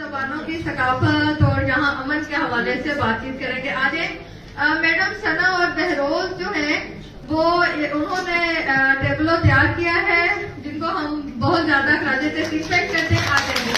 जबानों की सकाफत और यहाँ अमन के हवाले से बातचीत करेंगे। आज मैडम सना और बहरोज जो हैं वो उन्होंने टेबलो तैयार किया है जिनको हम बहुत ज्यादा खराज रिस्पेक्ट करते हैं। आगे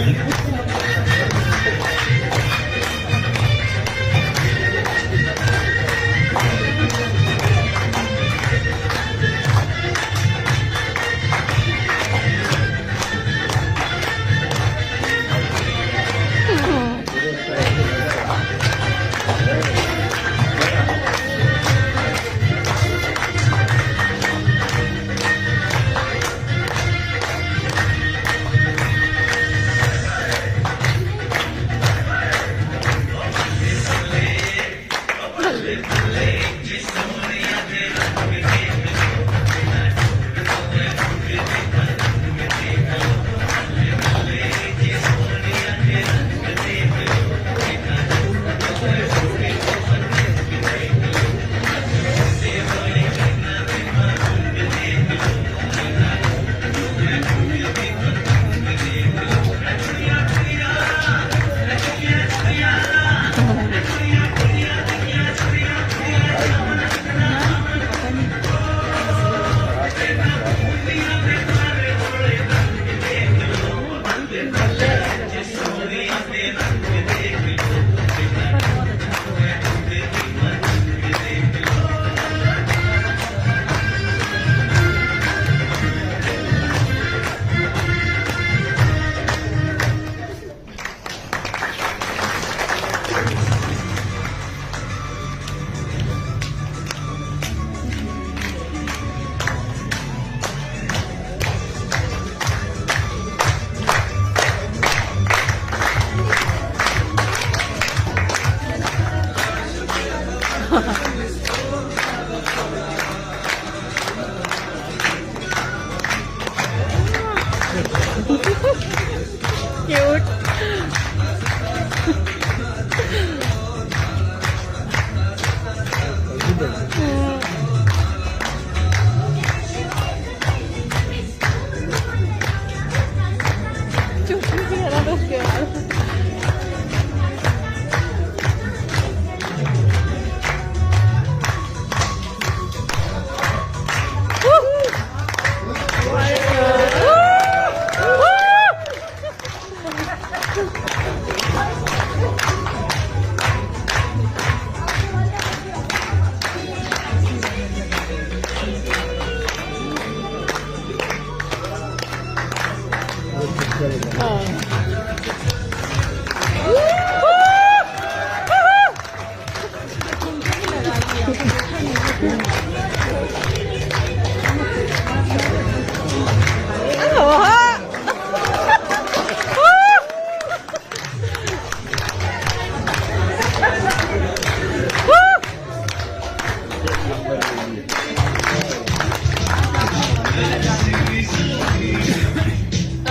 Cute.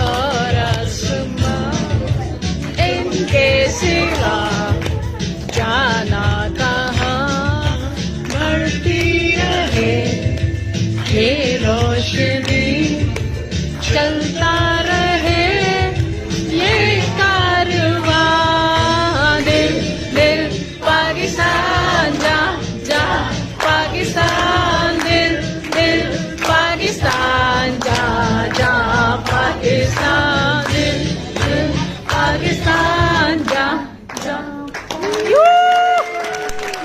और आसमां इनके सिवा जाना कहाँ, बढ़ती रहे ये रोशनी, चलता रहे ये कारवां। दिल दिल पाकिस्तान जा जा पाकिस्तान, दिल दिल पाकिस्तान जा जा पाकिस्तान, दिल दिल पाकिस्तान जा जा।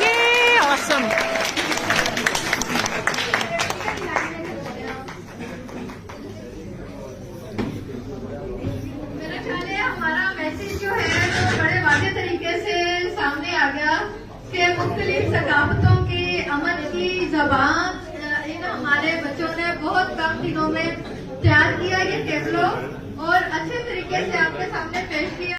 ये awesome. मेरा ख्याल है हमारा मैसेज जो है वो बड़े वाज़ेह तरीके से सामने आ गया कि मुख्तलिफ सकाफतों की अमन की ज़बान इन हमारे बच्चों ने बहुत कम दिनों में तैयार किया ये टेबलो और अच्छे तरीके से आपके सामने पेश किया।